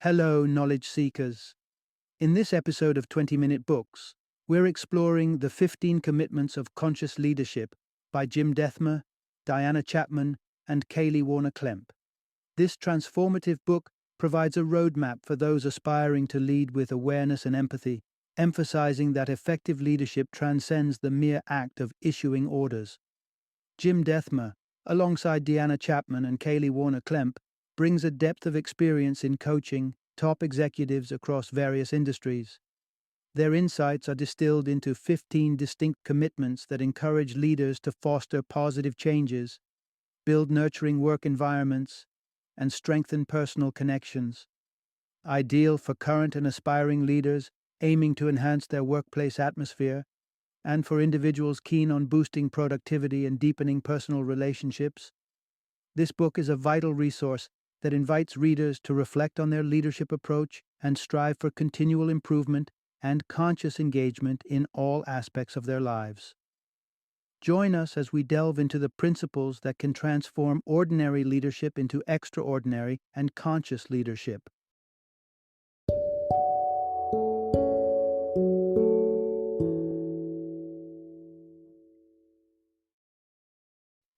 Hello, knowledge seekers. In this episode of 20-Minute Books, we're exploring The 15 Commitments of Conscious Leadership by Jim Dethmer, Diana Chapman, and Kaley Klemp. This transformative book provides a roadmap for those aspiring to lead with awareness and empathy, emphasizing that effective leadership transcends the mere act of issuing orders. Jim Dethmer, alongside Diana Chapman and Kaley Klemp, brings a depth of experience in coaching top executives across various industries. Their insights are distilled into 15 distinct commitments that encourage leaders to foster positive changes, build nurturing work environments, and strengthen personal connections. Ideal for current and aspiring leaders aiming to enhance their workplace atmosphere, and for individuals keen on boosting productivity and deepening personal relationships. This book is a vital resource that invites readers to reflect on their leadership approach and strive for continual improvement and conscious engagement in all aspects of their lives. Join us as we delve into the principles that can transform ordinary leadership into extraordinary and conscious leadership.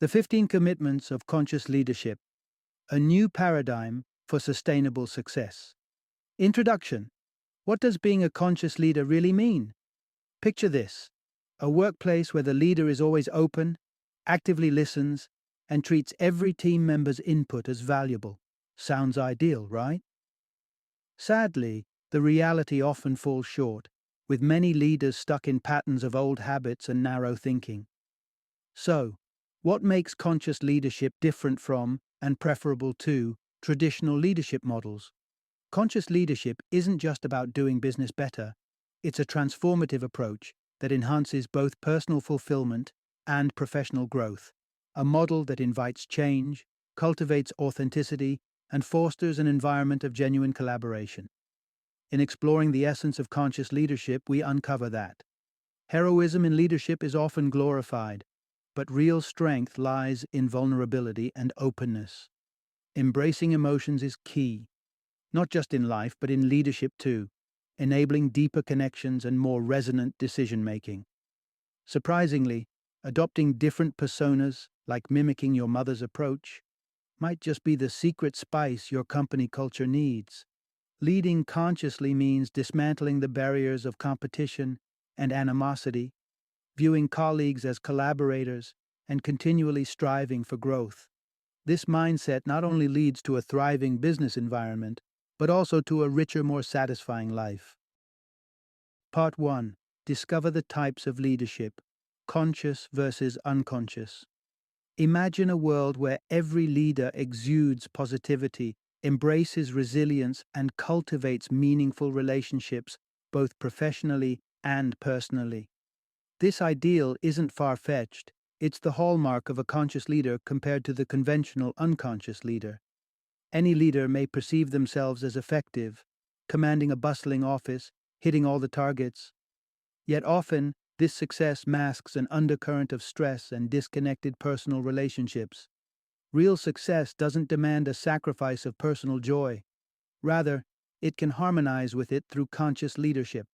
The 15 Commitments of Conscious Leadership, a new paradigm for sustainable success. Introduction. What does being a conscious leader really mean? Picture this: a workplace where the leader is always open, actively listens, and treats every team member's input as valuable. Sounds ideal, right? Sadly, the reality often falls short, with many leaders stuck in patterns of old habits and narrow thinking. So, what makes conscious leadership different from, and preferable to, traditional leadership models? Conscious leadership isn't just about doing business better, it's a transformative approach that enhances both personal fulfillment and professional growth, a model that invites change, cultivates authenticity, and fosters an environment of genuine collaboration. In exploring the essence of conscious leadership, we uncover that heroism in leadership is often glorified, but real strength lies in vulnerability and openness. Embracing emotions is key, not just in life, but in leadership too, enabling deeper connections and more resonant decision-making. Surprisingly, adopting different personas, like mimicking your mother's approach, might just be the secret spice your company culture needs. Leading consciously means dismantling the barriers of competition and animosity, viewing colleagues as collaborators, and continually striving for growth. This mindset not only leads to a thriving business environment, but also to a richer, more satisfying life. Part 1. Discover the types of leadership, conscious versus unconscious. Imagine a world where every leader exudes positivity, embraces resilience, and cultivates meaningful relationships, both professionally and personally. This ideal isn't far-fetched. It's the hallmark of a conscious leader compared to the conventional unconscious leader. Any leader may perceive themselves as effective, commanding a bustling office, hitting all the targets. Yet often, this success masks an undercurrent of stress and disconnected personal relationships. Real success doesn't demand a sacrifice of personal joy. Rather, it can harmonize with it through conscious leadership.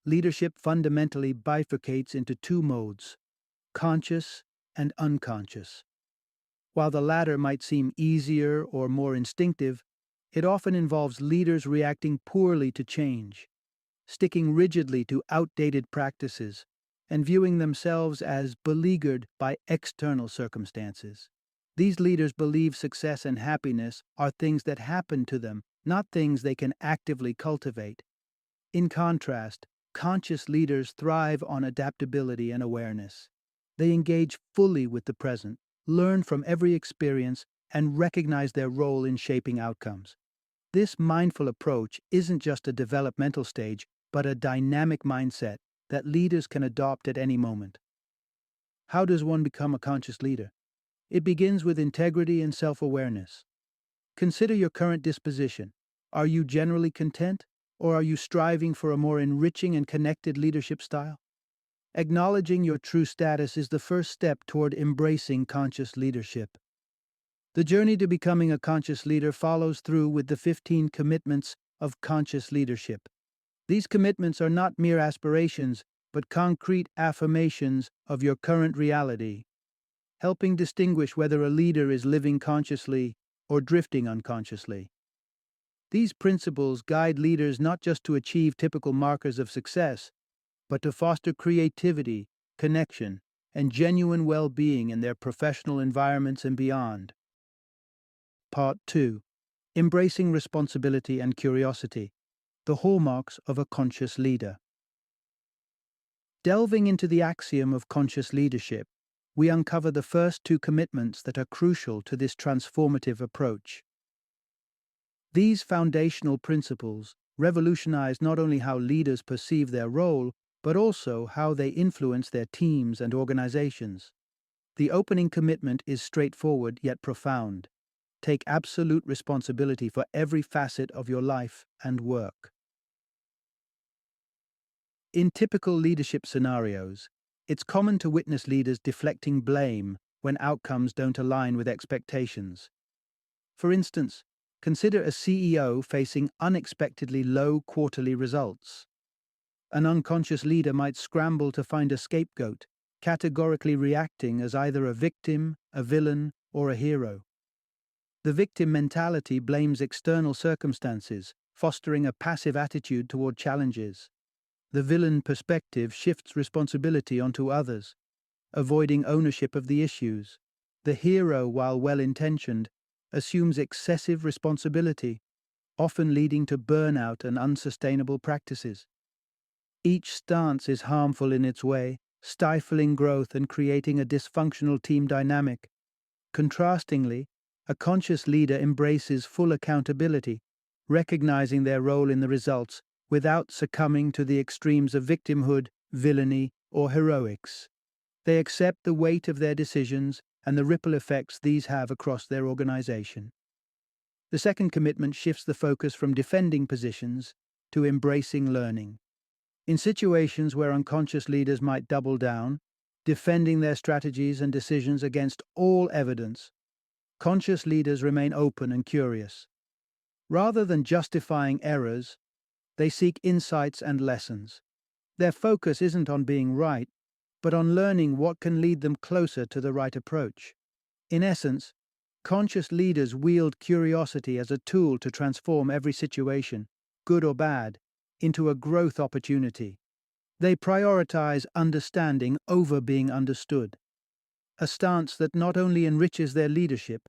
Leadership fundamentally bifurcates into two modes: conscious and unconscious. While the latter might seem easier or more instinctive, it often involves leaders reacting poorly to change, sticking rigidly to outdated practices, and viewing themselves as beleaguered by external circumstances. These leaders believe success and happiness are things that happen to them, not things they can actively cultivate. In contrast, conscious leaders thrive on adaptability and awareness. They engage fully with the present, learn from every experience, and recognize their role in shaping outcomes. This mindful approach isn't just a developmental stage, but a dynamic mindset that leaders can adopt at any moment. How does one become a conscious leader? It begins with integrity and self-awareness. Consider your current disposition. Are you generally content, or are you striving for a more enriching and connected leadership style? Acknowledging your true status is the first step toward embracing conscious leadership. The journey to becoming a conscious leader follows through with the 15 commitments of conscious leadership. These commitments are not mere aspirations, but concrete affirmations of your current reality, helping distinguish whether a leader is living consciously or drifting unconsciously. These principles guide leaders not just to achieve typical markers of success, but to foster creativity, connection, and genuine well-being in their professional environments and beyond. Part 2. Embracing responsibility and curiosity, the hallmarks of a conscious leader. Delving into the axiom of conscious leadership, we uncover the first two commitments that are crucial to this transformative approach. These foundational principles revolutionize not only how leaders perceive their role, but also how they influence their teams and organizations. The opening commitment is straightforward yet profound. Take absolute responsibility for every facet of your life and work. In typical leadership scenarios, it's common to witness leaders deflecting blame when outcomes don't align with expectations. For instance, consider a CEO facing unexpectedly low quarterly results. An unconscious leader might scramble to find a scapegoat, categorically reacting as either a victim, a villain, or a hero. The victim mentality blames external circumstances, fostering a passive attitude toward challenges. The villain perspective shifts responsibility onto others, avoiding ownership of the issues. The hero, while well-intentioned, assumes excessive responsibility, often leading to burnout and unsustainable practices. Each stance is harmful in its way, stifling growth and creating a dysfunctional team dynamic. Contrastingly, a conscious leader embraces full accountability, recognizing their role in the results without succumbing to the extremes of victimhood, villainy, or heroics. They accept the weight of their decisions and the ripple effects these have across their organization. The second commitment shifts the focus from defending positions to embracing learning. In situations where unconscious leaders might double down, defending their strategies and decisions against all evidence, conscious leaders remain open and curious. Rather than justifying errors, they seek insights and lessons. Their focus isn't on being right, but on learning what can lead them closer to the right approach. In essence, conscious leaders wield curiosity as a tool to transform every situation, good or bad, into a growth opportunity. They prioritize understanding over being understood, a stance that not only enriches their leadership,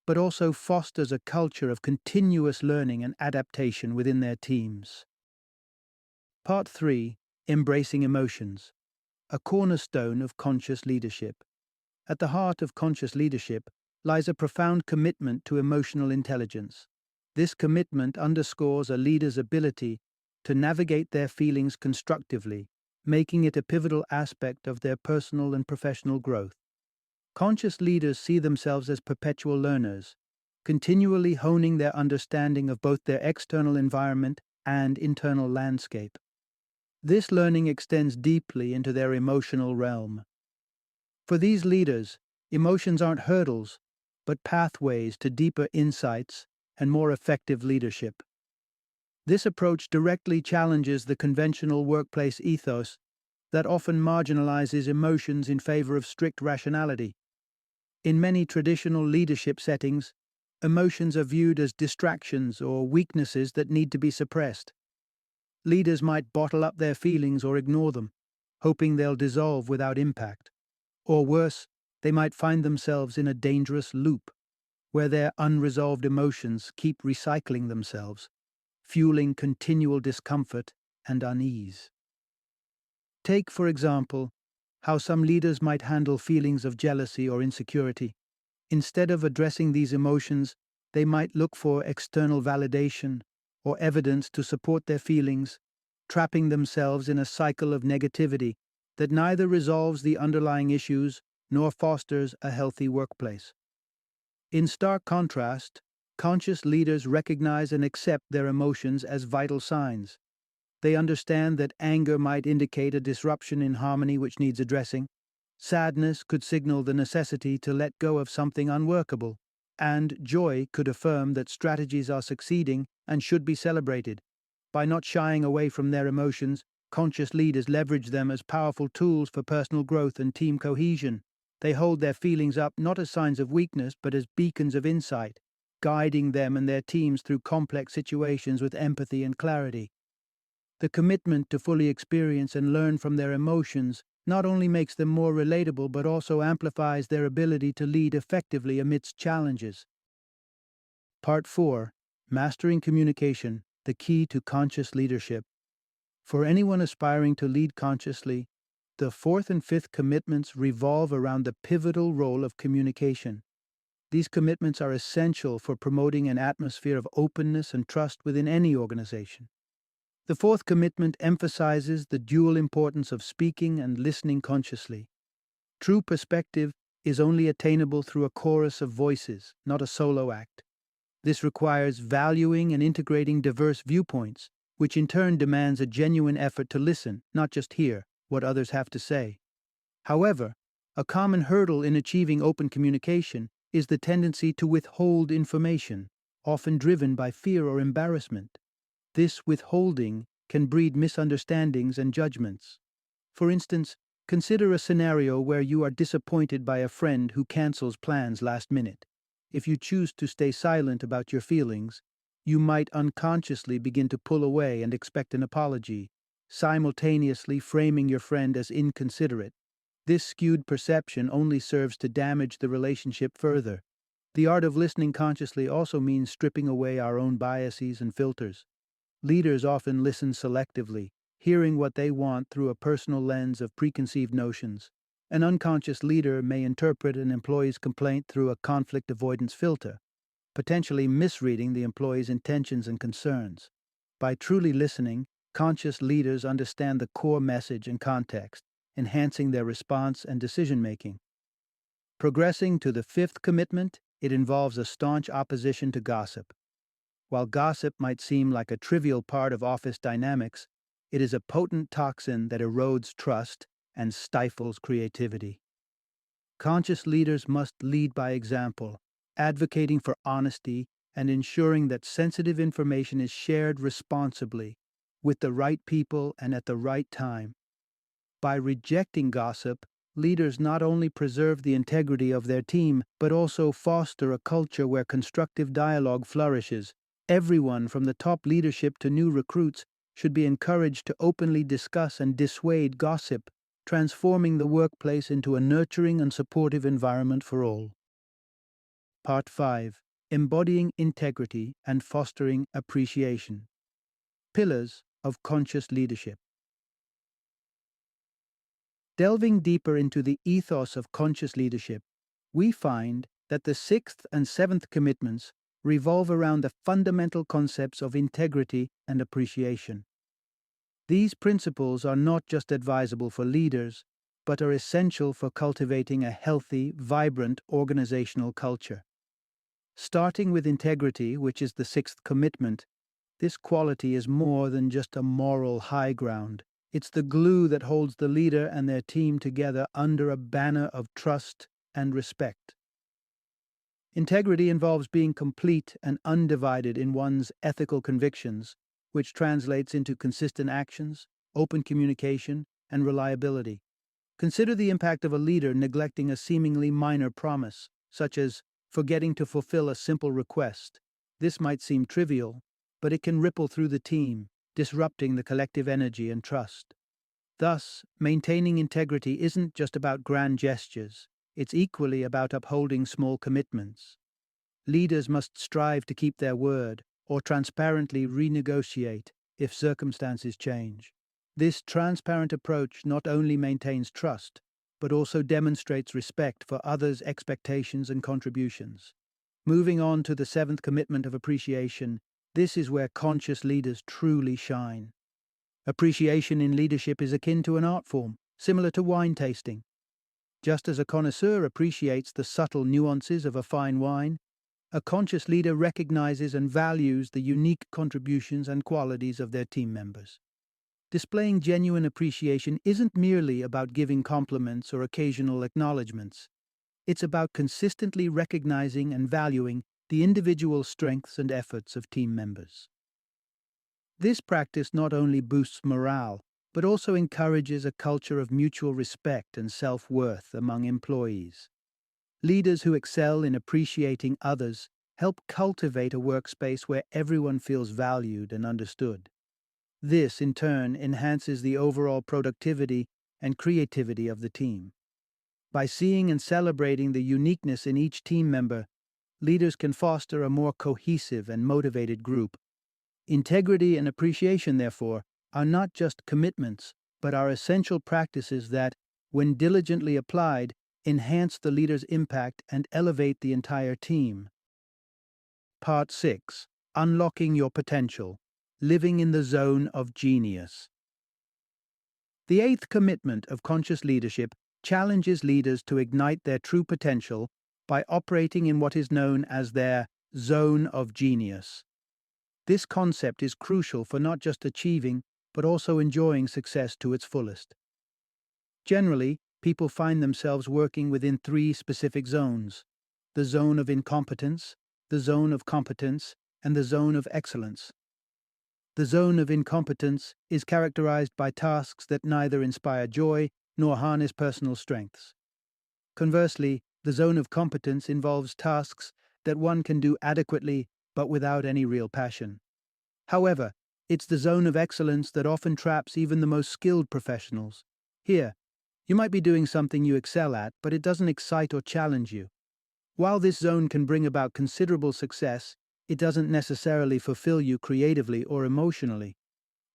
but also fosters a culture of continuous learning and adaptation within their teams. Part 3. Embracing emotions, a cornerstone of conscious leadership. At the heart of conscious leadership lies a profound commitment to emotional intelligence. This commitment underscores a leader's ability to navigate their feelings constructively, making it a pivotal aspect of their personal and professional growth. Conscious leaders see themselves as perpetual learners, continually honing their understanding of both their external environment and internal landscape. This learning extends deeply into their emotional realm. For these leaders, emotions aren't hurdles, but pathways to deeper insights and more effective leadership. This approach directly challenges the conventional workplace ethos that often marginalizes emotions in favor of strict rationality. In many traditional leadership settings, emotions are viewed as distractions or weaknesses that need to be suppressed. Leaders might bottle up their feelings or ignore them, hoping they'll dissolve without impact. Or worse, they might find themselves in a dangerous loop, where their unresolved emotions keep recycling themselves, fueling continual discomfort and unease. Take, for example, how some leaders might handle feelings of jealousy or insecurity. Instead of addressing these emotions, they might look for external validation or evidence to support their feelings, trapping themselves in a cycle of negativity that neither resolves the underlying issues nor fosters a healthy workplace. In stark contrast, conscious leaders recognize and accept their emotions as vital signs. They understand that anger might indicate a disruption in harmony which needs addressing. Sadness could signal the necessity to let go of something unworkable, and joy could affirm that strategies are succeeding and should be celebrated. By not shying away from their emotions, conscious leaders leverage them as powerful tools for personal growth and team cohesion. They hold their feelings up not as signs of weakness but as beacons of insight, guiding them and their teams through complex situations with empathy and clarity. The commitment to fully experience and learn from their emotions not only makes them more relatable but also amplifies their ability to lead effectively amidst challenges. Part 4. Mastering Communication, the Key to Conscious Leadership. For anyone aspiring to lead consciously, the fourth and fifth commitments revolve around the pivotal role of communication. These commitments are essential for promoting an atmosphere of openness and trust within any organization. The fourth commitment emphasizes the dual importance of speaking and listening consciously. True perspective is only attainable through a chorus of voices, not a solo act. This requires valuing and integrating diverse viewpoints, which in turn demands a genuine effort to listen, not just hear what others have to say. However, a common hurdle in achieving open communication is the tendency to withhold information, often driven by fear or embarrassment. This withholding can breed misunderstandings and judgments. For instance, consider a scenario where you are disappointed by a friend who cancels plans last minute. If you choose to stay silent about your feelings, you might unconsciously begin to pull away and expect an apology, simultaneously framing your friend as inconsiderate. This skewed perception only serves to damage the relationship further. The art of listening consciously also means stripping away our own biases and filters. Leaders often listen selectively, hearing what they want through a personal lens of preconceived notions. An unconscious leader may interpret an employee's complaint through a conflict avoidance filter, potentially misreading the employee's intentions and concerns. By truly listening, conscious leaders understand the core message and context, enhancing their response and decision-making. Progressing to the fifth commitment, it involves a staunch opposition to gossip. While gossip might seem like a trivial part of office dynamics, it is a potent toxin that erodes trust and stifles creativity. Conscious leaders must lead by example, advocating for honesty and ensuring that sensitive information is shared responsibly, with the right people and at the right time. By rejecting gossip, leaders not only preserve the integrity of their team, but also foster a culture where constructive dialogue flourishes. Everyone from the top leadership to new recruits should be encouraged to openly discuss and dissuade gossip, transforming the workplace into a nurturing and supportive environment for all. Part 5. Embodying Integrity and Fostering Appreciation. Pillars of Conscious Leadership. Delving deeper into the ethos of conscious leadership, we find that the sixth and seventh commitments revolve around the fundamental concepts of integrity and appreciation. These principles are not just advisable for leaders, but are essential for cultivating a healthy, vibrant organizational culture. Starting with integrity, which is the sixth commitment, this quality is more than just a moral high ground. It's the glue that holds the leader and their team together under a banner of trust and respect. Integrity involves being complete and undivided in one's ethical convictions, which translates into consistent actions, open communication, and reliability. Consider the impact of a leader neglecting a seemingly minor promise, such as forgetting to fulfill a simple request. This might seem trivial, but it can ripple through the team, disrupting the collective energy and trust. Thus, maintaining integrity isn't just about grand gestures, it's equally about upholding small commitments. Leaders must strive to keep their word, or transparently renegotiate if circumstances change. This transparent approach not only maintains trust, but also demonstrates respect for others' expectations and contributions. Moving on to the seventh commitment of appreciation, this is where conscious leaders truly shine. Appreciation in leadership is akin to an art form, similar to wine tasting. Just as a connoisseur appreciates the subtle nuances of a fine wine, a conscious leader recognizes and values the unique contributions and qualities of their team members. Displaying genuine appreciation isn't merely about giving compliments or occasional acknowledgments. It's about consistently recognizing and valuing the individual strengths and efforts of team members. This practice not only boosts morale, but also encourages a culture of mutual respect and self-worth among employees. Leaders who excel in appreciating others help cultivate a workspace where everyone feels valued and understood. This, in turn, enhances the overall productivity and creativity of the team. By seeing and celebrating the uniqueness in each team member, leaders can foster a more cohesive and motivated group. Integrity and appreciation, therefore, are not just commitments, but are essential practices that, when diligently applied, enhance the leader's impact and elevate the entire team. Part 6. Unlocking Your Potential. Living in the Zone of Genius. The eighth commitment of conscious leadership challenges leaders to ignite their true potential by operating in what is known as their zone of genius. This concept is crucial for not just achieving, but also enjoying success to its fullest. Generally, people find themselves working within three specific zones: the zone of incompetence, the zone of competence, and the zone of excellence. The zone of incompetence is characterized by tasks that neither inspire joy nor harness personal strengths. Conversely, the zone of competence involves tasks that one can do adequately but without any real passion. However, it's the zone of excellence that often traps even the most skilled professionals. Here, you might be doing something you excel at, but it doesn't excite or challenge you. While this zone can bring about considerable success, it doesn't necessarily fulfill you creatively or emotionally.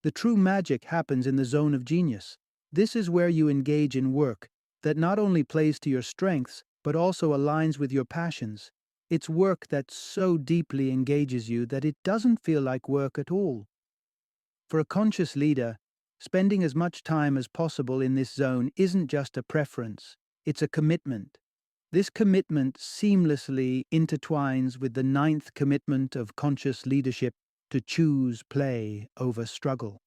The true magic happens in the zone of genius. This is where you engage in work that not only plays to your strengths, but also aligns with your passions. It's work that so deeply engages you that it doesn't feel like work at all. For a conscious leader, spending as much time as possible in this zone isn't just a preference, it's a commitment. This commitment seamlessly intertwines with the ninth commitment of conscious leadership to choose play over struggle.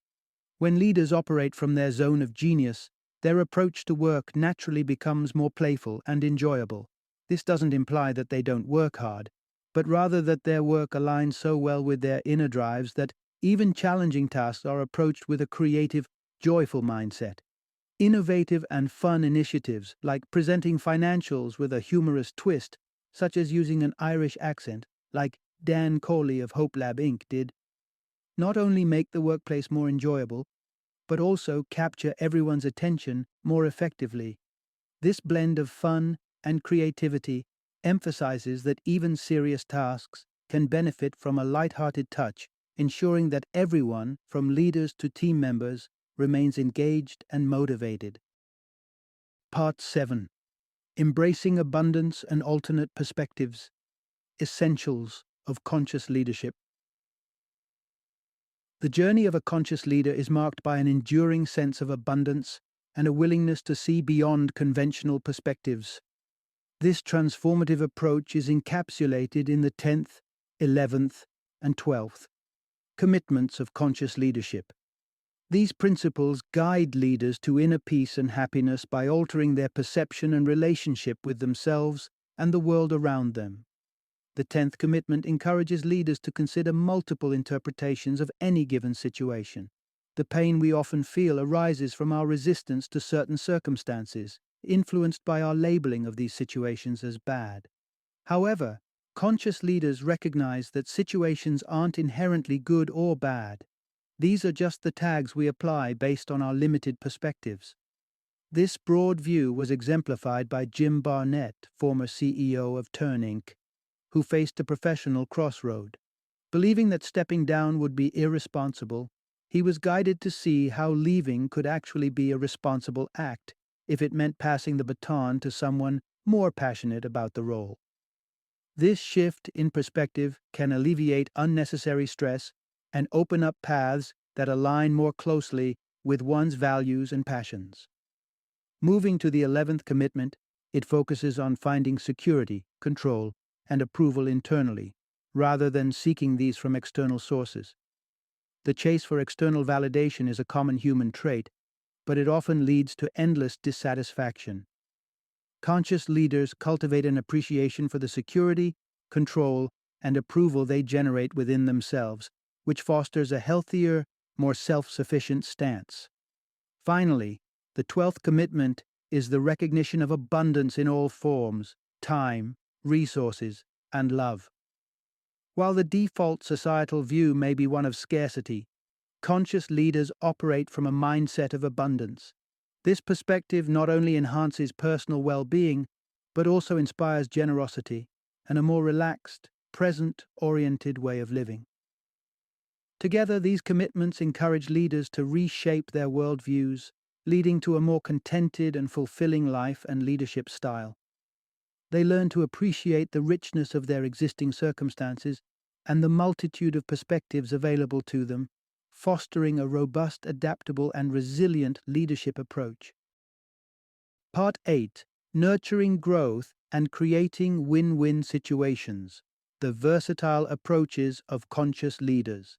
When leaders operate from their zone of genius, their approach to work naturally becomes more playful and enjoyable. This doesn't imply that they don't work hard, but rather that their work aligns so well with their inner drives that even challenging tasks are approached with a creative, joyful mindset. Innovative and fun initiatives, like presenting financials with a humorous twist, such as using an Irish accent, like Dan Kaley of Hope Lab Inc. did, not only make the workplace more enjoyable, but also capture everyone's attention more effectively. This blend of fun and creativity emphasizes that even serious tasks can benefit from a light-hearted touch, ensuring that everyone, from leaders to team members, remains engaged and motivated. Part 7. Embracing Abundance and Alternate Perspectives. Essentials of Conscious Leadership. The journey of a conscious leader is marked by an enduring sense of abundance and a willingness to see beyond conventional perspectives. This transformative approach is encapsulated in the 10th, 11th, and 12th commitments of conscious leadership. These principles guide leaders to inner peace and happiness by altering their perception and relationship with themselves and the world around them. The 10th commitment encourages leaders to consider multiple interpretations of any given situation. The pain we often feel arises from our resistance to certain circumstances, influenced by our labeling of these situations as bad. However, conscious leaders recognize that situations aren't inherently good or bad. These are just the tags we apply based on our limited perspectives. This broad view was exemplified by Jim Barnett, former CEO of Turn Inc., who faced a professional crossroad. Believing that stepping down would be irresponsible, he was guided to see how leaving could actually be a responsible act if it meant passing the baton to someone more passionate about the role. This shift in perspective can alleviate unnecessary stress and open up paths that align more closely with one's values and passions. Moving to the 11th commitment, it focuses on finding security, control, and approval internally, rather than seeking these from external sources. The chase for external validation is a common human trait, but it often leads to endless dissatisfaction. Conscious leaders cultivate an appreciation for the security, control, and approval they generate within themselves, which fosters a healthier, more self-sufficient stance. Finally, the 12th commitment is the recognition of abundance in all forms: time, resources, and love. While the default societal view may be one of scarcity, conscious leaders operate from a mindset of abundance. This perspective not only enhances personal well-being, but also inspires generosity and a more relaxed, present-oriented way of living. Together, these commitments encourage leaders to reshape their worldviews, leading to a more contented and fulfilling life and leadership style. They learn to appreciate the richness of their existing circumstances and the multitude of perspectives available to them, fostering a robust, adaptable, and resilient leadership approach. Part 8: Nurturing Growth and Creating Win-Win Situations: The Versatile Approaches of Conscious Leaders.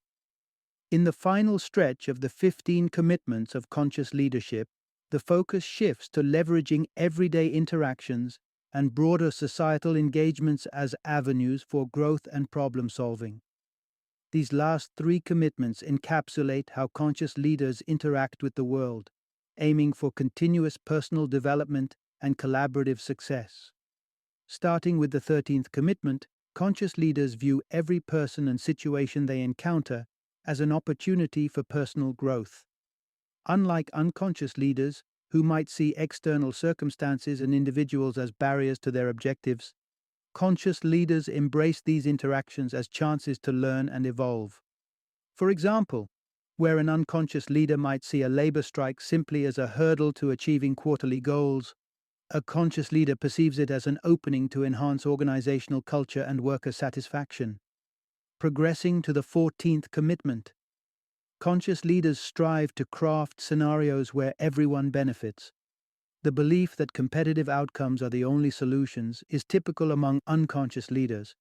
In the final stretch of the 15 commitments of conscious leadership, the focus shifts to leveraging everyday interactions and broader societal engagements as avenues for growth and problem solving. These last 3 commitments encapsulate how conscious leaders interact with the world, aiming for continuous personal development and collaborative success. Starting with the 13th commitment, conscious leaders view every person and situation they encounter as an opportunity for personal growth. Unlike unconscious leaders, who might see external circumstances and individuals as barriers to their objectives, conscious leaders embrace these interactions as chances to learn and evolve. For example, where an unconscious leader might see a labor strike simply as a hurdle to achieving quarterly goals, a conscious leader perceives it as an opening to enhance organizational culture and worker satisfaction. Progressing to the 14th commitment, conscious leaders strive to craft scenarios where everyone benefits. The belief that competitive outcomes are the only solutions is typical among unconscious leaders,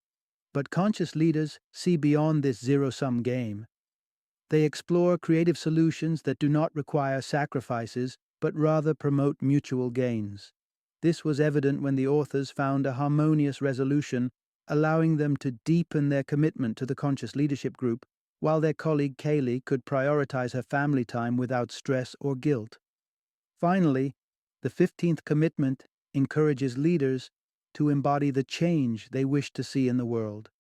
but conscious leaders see beyond this zero-sum game. They explore creative solutions that do not require sacrifices, but rather promote mutual gains. This was evident when the authors found a harmonious resolution, allowing them to deepen their commitment to the conscious leadership group, while their colleague Kaley could prioritize her family time without stress or guilt. Finally, the 15th commitment encourages leaders to embody the change they wish to see in the world.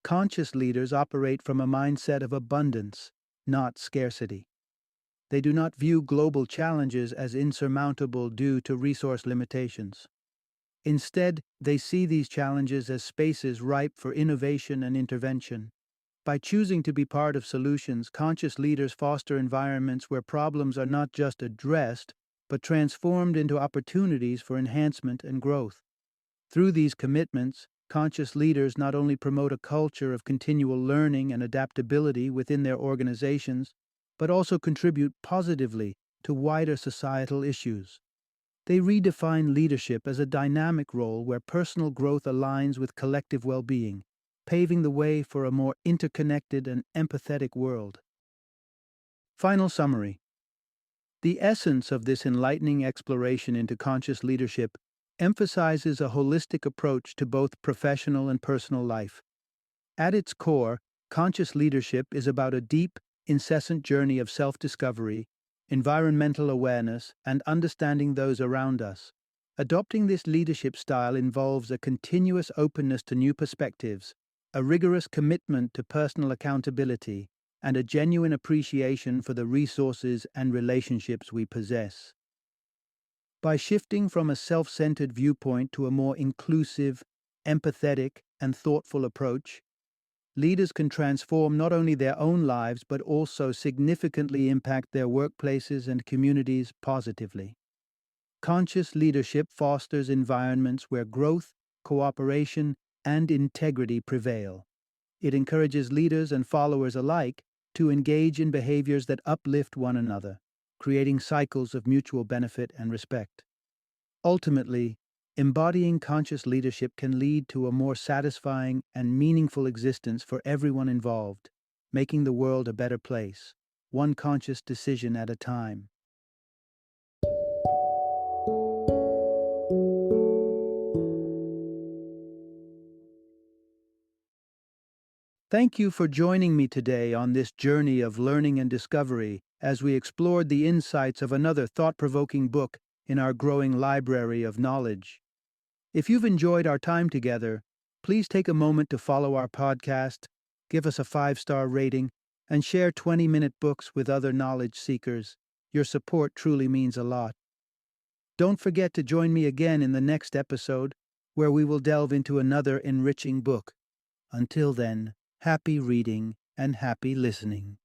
Conscious leaders operate from a mindset of abundance, not scarcity. They do not view global challenges as insurmountable due to resource limitations. Instead, they see these challenges as spaces ripe for innovation and intervention. By choosing to be part of solutions, conscious leaders foster environments where problems are not just addressed, but transformed into opportunities for enhancement and growth. Through these commitments, conscious leaders not only promote a culture of continual learning and adaptability within their organizations, but also contribute positively to wider societal issues. They redefine leadership as a dynamic role where personal growth aligns with collective well-being, paving the way for a more interconnected and empathetic world. Final summary. The essence of this enlightening exploration into conscious leadership emphasizes a holistic approach to both professional and personal life. At its core, conscious leadership is about a deep, incessant journey of self-discovery, environmental awareness, and understanding those around us. Adopting this leadership style involves a continuous openness to new perspectives, a rigorous commitment to personal accountability, and a genuine appreciation for the resources and relationships we possess. By shifting from a self-centered viewpoint to a more inclusive, empathetic, and thoughtful approach, leaders can transform not only their own lives but also significantly impact their workplaces and communities positively. Conscious leadership fosters environments where growth, cooperation, and integrity prevail. It encourages leaders and followers alike to engage in behaviors that uplift one another, creating cycles of mutual benefit and respect. Ultimately, embodying conscious leadership can lead to a more satisfying and meaningful existence for everyone involved, making the world a better place, one conscious decision at a time. Thank you for joining me today on this journey of learning and discovery as we explored the insights of another thought-provoking book in our growing library of knowledge. If you've enjoyed our time together, please take a moment to follow our podcast, give us a 5-star rating, and share 20-minute books with other knowledge seekers. Your support truly means a lot. Don't forget to join me again in the next episode, where we will delve into another enriching book. Until then, happy reading and happy listening.